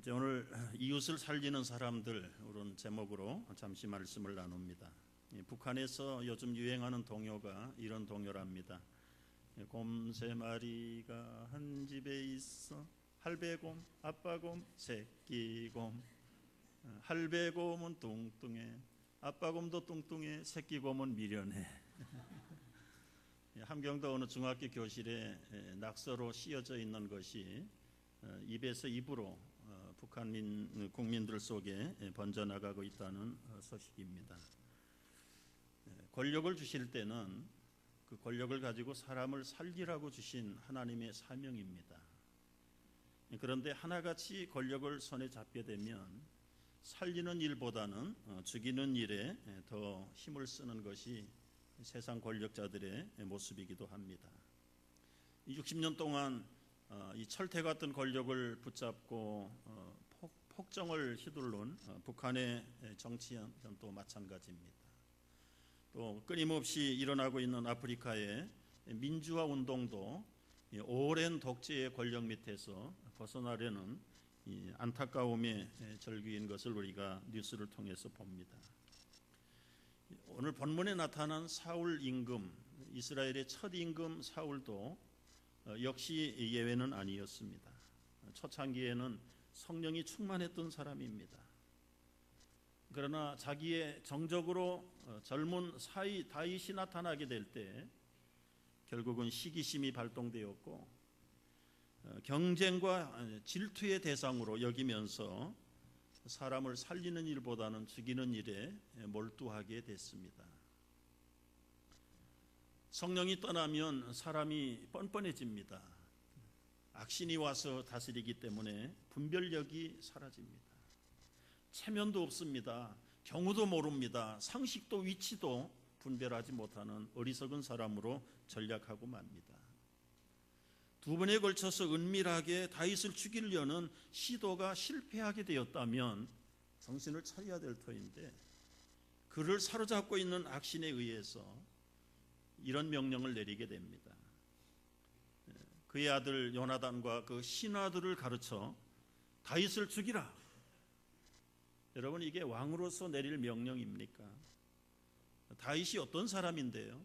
이제 오늘 이웃을 살리는 사람들 이런 제목으로 잠시 말씀을 나눕니다. 북한에서 요즘 유행하는 동요가 이런 동요랍니다. 곰 세 마리가 한 집에 있어, 할배곰, 아빠곰, 새끼곰. 할배곰은 뚱뚱해, 아빠곰도 뚱뚱해, 새끼곰은 미련해. 함경도 어느 중학교 교실에 낙서로 씌어져 있는 것이 입에서 입으로 북한 국민들 속에 번져나가고 있다는 소식입니다. 권력을 주실 때는 그 권력을 가지고 사람을 살리라고 주신 하나님의 사명입니다. 그런데 하나같이 권력을 손에 잡게 되면 살리는 일보다는 죽이는 일에 더 힘을 쓰는 것이 세상 권력자들의 모습이기도 합니다. 60년 동안 이 철퇴 같은 권력을 붙잡고 폭정을 휘둘른 북한의 정치현도 마찬가지입니다. 또 끊임없이 일어나고 있는 아프리카의 민주화 운동도 오랜 독재의 권력 밑에서 벗어나려는 이 안타까움의 절기인 것을 우리가 뉴스를 통해서 봅니다. 오늘 본문에 나타난 사울 임금, 이스라엘의 첫 임금 사울도 역시 예외는 아니었습니다. 초창기에는 성령이 충만했던 사람입니다. 그러나 자기의 정적으로 젊은 사위 다윗이 나타나게 될 때 결국은 시기심이 발동되었고 경쟁과 질투의 대상으로 여기면서 사람을 살리는 일보다는 죽이는 일에 몰두하게 됐습니다. 성령이 떠나면 사람이 뻔뻔해집니다. 악신이 와서 다스리기 때문에 분별력이 사라집니다. 체면도 없습니다. 경우도 모릅니다. 상식도 위치도 분별하지 못하는 어리석은 사람으로 전락하고 맙니다. 두 번에 걸쳐서 은밀하게 다윗을 죽이려는 시도가 실패하게 되었다면 정신을 차려야 될 터인데 그를 사로잡고 있는 악신에 의해서 이런 명령을 내리게 됩니다. 그의 아들 요나단과 그 신하들을 가르쳐 다윗을 죽이라. 여러분, 이게 왕으로서 내릴 명령입니까? 다윗이 어떤 사람인데요?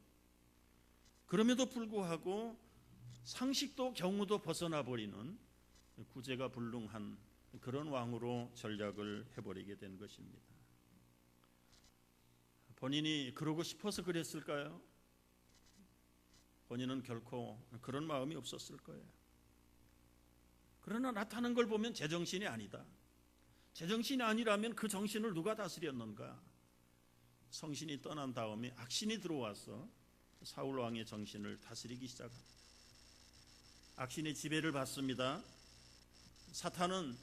그럼에도 불구하고 상식도 경우도 벗어나 버리는 구제가 불능한 그런 왕으로 전략을 해버리게 된 것입니다. 본인이 그러고 싶어서 그랬을까요? 본인은 결코 그런 마음이 없었을 거예요. 그러나 나타난 걸 보면 제정신이 아니다. 제정신이 아니라면 그 정신을 누가 다스렸는가? 성신이 떠난 다음에 악신이 들어와서 사울 왕의 정신을 다스리기 시작합니다. 악신의 지배를 받습니다. 사탄은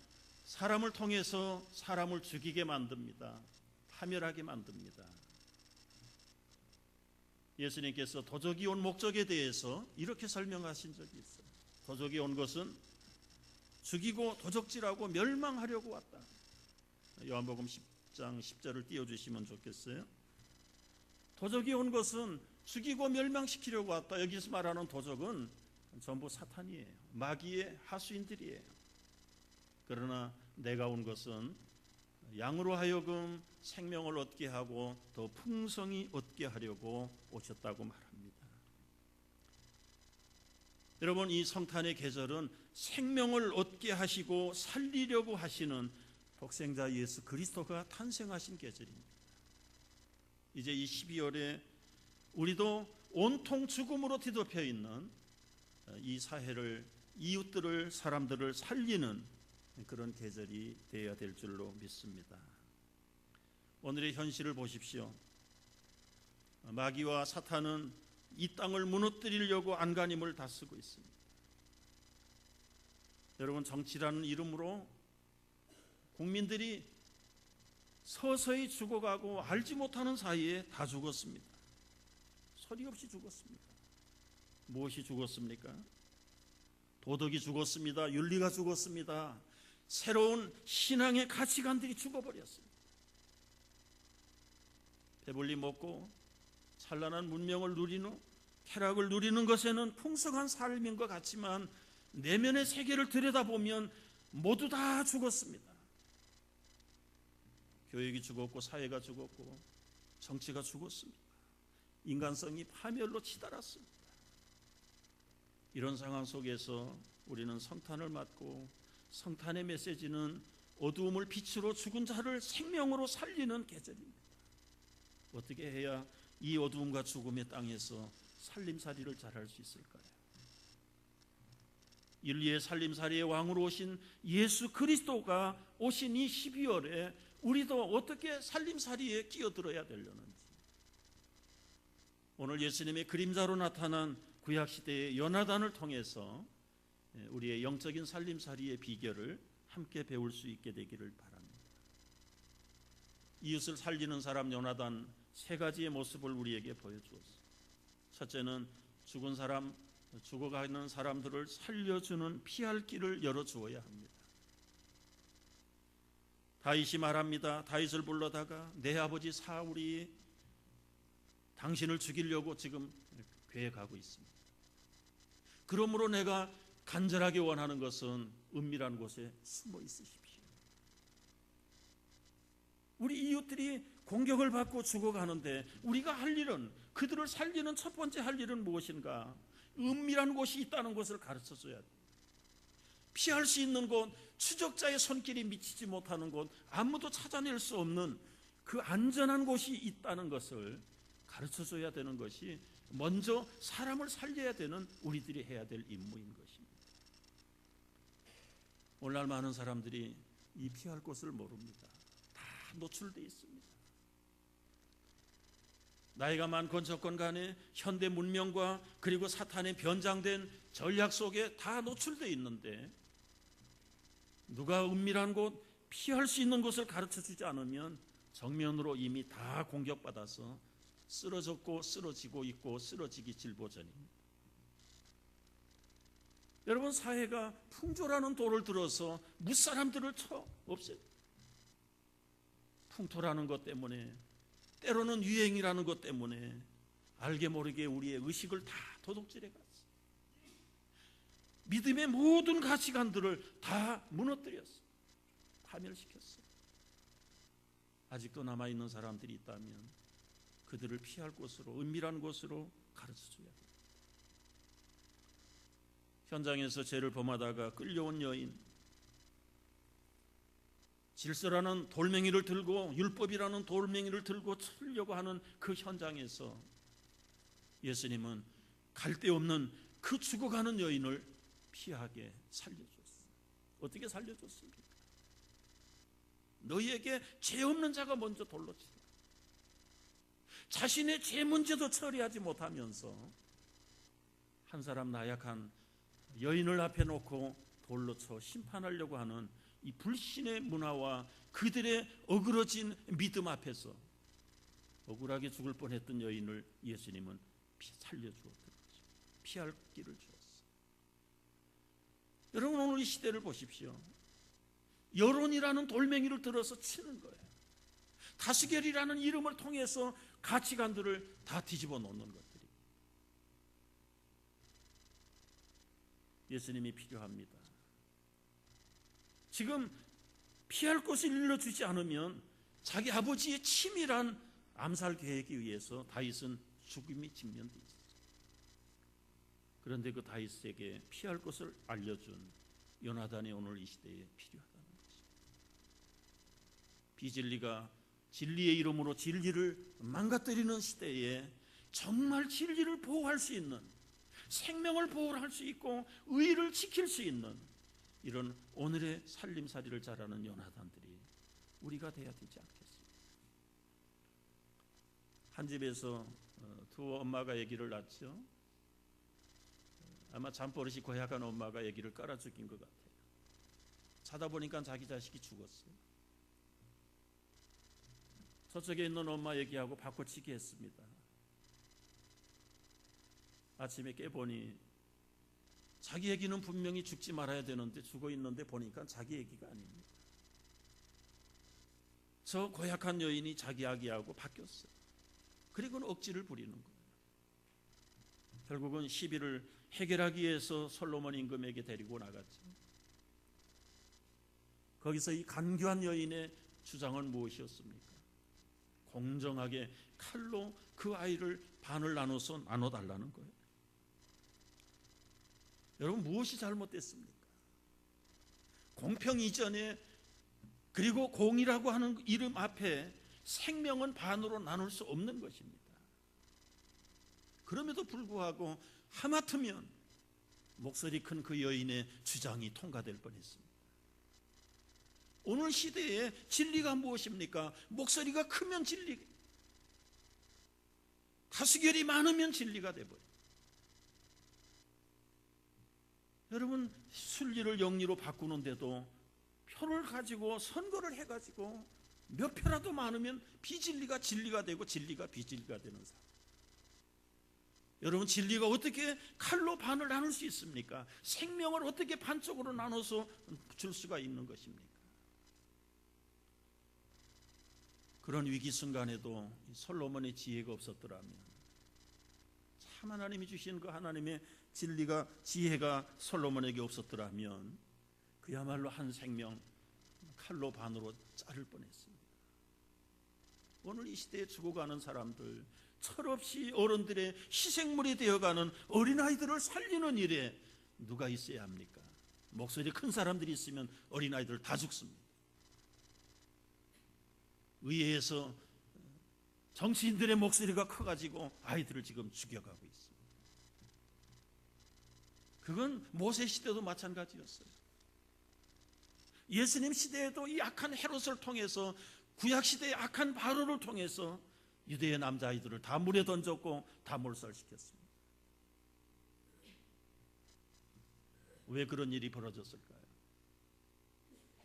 사람을 통해서 사람을 죽이게 만듭니다. 파멸하게 만듭니다. 예수님께서 도적이 온 목적에 대해서 이렇게 설명하신 적이 있어요. 도적이 온 것은 죽이고 도적질하고 멸망하려고 왔다. 요한복음 10장 10절을 띄워주시면 좋겠어요. 도적이 온 것은 죽이고 멸망시키려고 왔다. 여기서 말하는 도적은 전부 사탄이에요. 마귀의 하수인들이에요. 그러나 내가 온 것은 양으로 하여금 생명을 얻게 하고 더 풍성히 얻게 하려고 오셨다고 말합니다. 여러분, 이 성탄의 계절은 생명을 얻게 하시고 살리려고 하시는 독생자 예수 그리스도가 탄생하신 계절입니다. 이제 이 12월에 우리도 온통 죽음으로 뒤덮여 있는 이 사회를, 이웃들을, 사람들을 살리는 그런 계절이 되어야 될 줄로 믿습니다. 오늘의 현실을 보십시오. 마귀와 사탄은 이 땅을 무너뜨리려고 안간힘을 다 쓰고 있습니다. 여러분, 정치라는 이름으로 국민들이 서서히 죽어가고 알지 못하는 사이에 다 죽었습니다. 소리 없이 죽었습니다. 무엇이 죽었습니까? 도덕이 죽었습니다. 윤리가 죽었습니다. 새로운 신앙의 가치관들이 죽어버렸습니다. 배불리 먹고 찬란한 문명을 누리는, 쾌락을 누리는 것에는 풍성한 삶인 것 같지만 내면의 세계를 들여다보면 모두 다 죽었습니다. 교육이 죽었고 사회가 죽었고 정치가 죽었습니다. 인간성이 파멸로 치달았습니다. 이런 상황 속에서 우리는 성탄을 맞고, 성탄의 메시지는 어두움을 빛으로, 죽은 자를 생명으로 살리는 계절입니다. 어떻게 해야 이 어두움과 죽음의 땅에서 살림살이를 잘할 수 있을까요? 인류의 살림살이의 왕으로 오신 예수 그리스도가 오신 이 12월에 우리도 어떻게 살림살이에 끼어들어야 되려는지, 오늘 예수님의 그림자로 나타난 구약시대의 요나단을 통해서 우리의 영적인 살림살이의 비결을 함께 배울 수 있게 되기를 바랍니다. 이웃을 살리는 사람 요나단 세 가지의 모습을 우리에게 보여주었습니다. 첫째는 죽은 사람, 죽어가는 사람들을 살려주는 피할 길을 열어주어야 합니다. 다윗이 말합니다. 다윗을 불러다가 내 아버지 사울이 당신을 죽이려고 지금 계획하고 있습니다. 그러므로 내가 간절하게 원하는 것은 은밀한 곳에 숨어 있으십시오. 우리 이웃들이 공격을 받고 죽어가는데 우리가 할 일은, 그들을 살리는 첫 번째 할 일은 무엇인가? 은밀한 곳이 있다는 것을 가르쳐줘야 돼요. 피할 수 있는 곳, 추적자의 손길이 미치지 못하는 곳, 아무도 찾아낼 수 없는 그 안전한 곳이 있다는 것을 가르쳐줘야 되는 것이 먼저 사람을 살려야 되는 우리들이 해야 될 임무인 것입니다. 오늘날 많은 사람들이 이 피할 곳을 모릅니다. 다 노출되어 있습니다. 나이가 많건 적건 간에 현대 문명과 그리고 사탄의 변장된 전략 속에 다 노출되어 있는데, 누가 은밀한 곳, 피할 수 있는 곳을 가르쳐주지 않으면 정면으로 이미 다 공격받아서 쓰러졌고 쓰러지고 있고 쓰러지기 질보전입니다. 여러분, 사회가 풍조라는 돌을 들어서 무사람들을 쳐 없애요. 풍토라는 것 때문에, 때로는 유행이라는 것 때문에 알게 모르게 우리의 의식을 다 도둑질해 갔어요. 믿음의 모든 가치관들을 다 무너뜨렸어요. 파멸시켰어요. 아직도 남아있는 사람들이 있다면 그들을 피할 곳으로, 은밀한 곳으로 가르쳐줘야 돼요. 현장에서 죄를 범하다가 끌려온 여인, 질서라는 돌멩이를 들고, 율법이라는 돌멩이를 들고 치려고 하는 그 현장에서 예수님은 갈데없는 그 죽어가는 여인을 피하게 살려줬어요. 어떻게 살려줬습니까? 너희에게 죄 없는 자가 먼저 돌로 치라. 자신의 죄 문제도 처리하지 못하면서 한 사람 나약한 여인을 앞에 놓고 돌로 쳐 심판하려고 하는 이 불신의 문화와 그들의 어그러진 믿음 앞에서 억울하게 죽을 뻔했던 여인을 예수님은 살려주었던 거죠. 피할 길을 주었어요. 여러분, 오늘 이 시대를 보십시오. 여론이라는 돌멩이를 들어서 치는 거예요. 다스결이라는 이름을 통해서 가치관들을 다 뒤집어 놓는 것들이. 예수님이 필요합니다. 지금 피할 곳을 일러주지 않으면 자기 아버지의 치밀한 암살 계획에 의해서 다윗은 죽음이 직면되어 있어요. 그런데 그 다윗에게 피할 곳을 알려준 요나단이 오늘 이 시대에 필요하다는 것입니다. 비진리가 진리의 이름으로 진리를 망가뜨리는 시대에 정말 진리를 보호할 수 있는, 생명을 보호할 수 있고 의를 지킬 수 있는 이런 오늘의 살림살이를 잘하는 요나단들이 우리가 돼야 되지 않겠습니까? 한 집에서 두 엄마가 아기를 낳죠. 아마 잠버릇이 고약한 엄마가 아기를 깔아 죽인 것 같아요. 자다 보니까 자기 자식이 죽었어요. 저쪽에 있는 엄마 얘기하고 바꿔치기 했습니다. 아침에 깨보니 자기 애기는 분명히 죽지 말아야 되는데 죽어 있는데 보니까 자기 애기가 아닙니다. 저 고약한 여인이 자기 아기하고 바뀌었어요. 그리고는 억지를 부리는 거예요. 결국은 시비를 해결하기 위해서 솔로몬 임금에게 데리고 나갔죠. 거기서 이 간교한 여인의 주장은 무엇이었습니까? 공정하게 칼로 그 아이를 반을 나눠서 나눠달라는 거예요. 여러분, 무엇이 잘못됐습니까? 공평 이전에, 그리고 공이라고 하는 이름 앞에 생명은 반으로 나눌 수 없는 것입니다. 그럼에도 불구하고 하마터면 목소리 큰 그 여인의 주장이 통과될 뻔했습니다. 오늘 시대에 진리가 무엇입니까? 목소리가 크면 진리, 다수결이 많으면 진리가 돼버려요. 여러분, 순리를 영리로 바꾸는데도 표를 가지고 선거를 해가지고 몇 표라도 많으면 비진리가 진리가 되고 진리가 비진리가 되는 사람. 여러분, 진리가 어떻게 칼로 반을 나눌 수 있습니까? 생명을 어떻게 반쪽으로 나눠서 줄 수가 있는 것입니까? 그런 위기 순간에도 솔로몬의 지혜가 없었더라면, 참 하나님이 주신 그 하나님의 진리가, 지혜가 솔로몬에게 없었더라면 그야말로 한 생명 칼로 반으로 자를 뻔했습니다. 오늘 이 시대에 죽어가는 사람들, 철없이 어른들의 희생물이 되어가는 어린아이들을 살리는 일에 누가 있어야 합니까? 목소리 큰 사람들이 있으면 어린아이들 다 죽습니다. 의회에서 정치인들의 목소리가 커가지고 아이들을 지금 죽여가고 있습니다. 그건 모세 시대도 마찬가지였어요. 예수님 시대에도 이 악한 헤롯을 통해서, 구약 시대의 악한 바로를 통해서 유대의 남자아이들을 다 물에 던졌고 다 몰살시켰습니다. 왜 그런 일이 벌어졌을까요?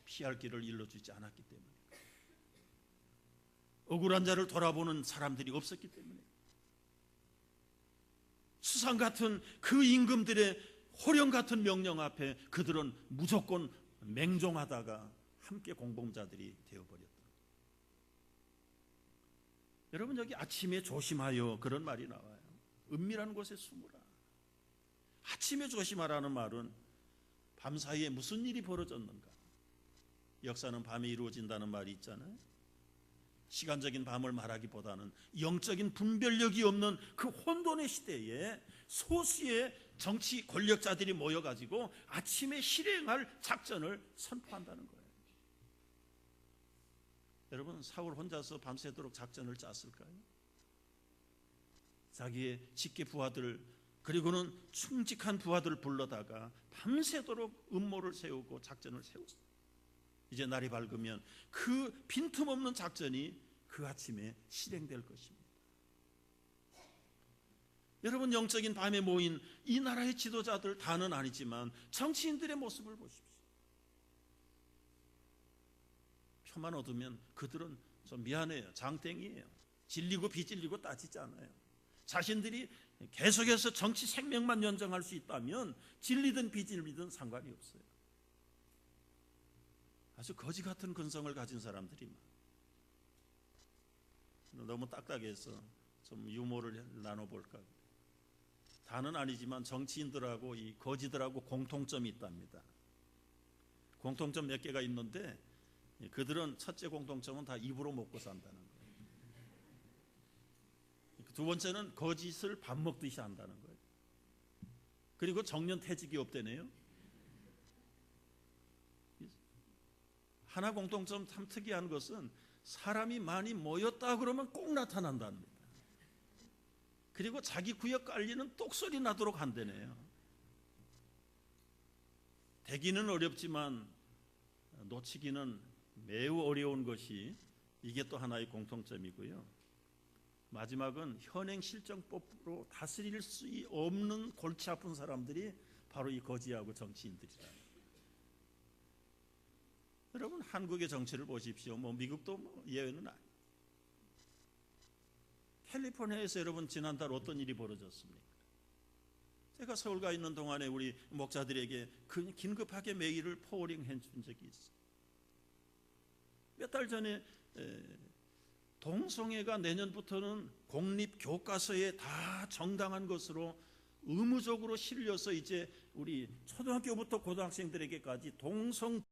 피할 길을 일러주지 않았기 때문에, 억울한 자를 돌아보는 사람들이 없었기 때문에, 수상 같은 그 임금들의 호령 같은 명령 앞에 그들은 무조건 맹종하다가 함께 공범자들이 되어버렸다. 여러분, 여기 아침에 조심하여 그런 말이 나와요. 은밀한 곳에 숨으라. 아침에 조심하라는 말은 밤사이에 무슨 일이 벌어졌는가, 역사는 밤에 이루어진다는 말이 있잖아요. 시간적인 밤을 말하기보다는 영적인 분별력이 없는 그 혼돈의 시대에 소수의 정치 권력자들이 모여가지고 아침에 실행할 작전을 선포한다는 거예요. 여러분, 사울 혼자서 밤새도록 작전을 짰을까요? 자기의 직계 부하들, 그리고는 충직한 부하들을 불러다가 밤새도록 음모를 세우고 작전을 세웠어요. 이제 날이 밝으면 그 빈틈없는 작전이 그 아침에 실행될 것입니다. 여러분, 영적인 밤에 모인 이 나라의 지도자들 다는 아니지만 정치인들의 모습을 보십시오. 표만 얻으면 그들은 좀 미안해요, 장땡이에요. 진리고 비진리고 따지지 않아요. 자신들이 계속해서 정치 생명만 연장할 수 있다면 진리든 비진리든 상관이 없어요. 아주 거지 같은 근성을 가진 사람들이 너무 딱딱해서 좀 유머를 나눠볼까. 다는 아니지만 정치인들하고 이 거지들하고 공통점이 있답니다. 공통점 몇 개가 있는데, 그들은 첫째 공통점은 다 입으로 먹고 산다는 거예요. 두 번째는 거짓을 밥 먹듯이 한다는 거예요. 그리고 정년퇴직이 없대네요. 하나 공통점 참 특이한 것은 사람이 많이 모였다 그러면 꼭 나타난답니다. 그리고 자기 구역 관리는 똑소리 나도록 한다네요. 되기는 어렵지만 놓치기는 매우 어려운 것이, 이게 또 하나의 공통점이고요. 마지막은 현행실정법으로 다스릴 수 없는 골치 아픈 사람들이 바로 이 거지하고 정치인들이다. 여러분, 한국의 정치를 보십시오. 미국도 예외는 아니에요. 캘리포니아에서 여러분, 지난달 어떤 일이 벌어졌습니까? 제가 서울 가 있는 동안에 우리 목자들에게 긴급하게 메일을 포워링해 준 적이 있어요. 몇 달 전에 동성애가 내년부터는 공립교과서에 다 정당한 것으로 의무적으로 실려서 이제 우리 초등학교부터 고등학생들에게까지 동성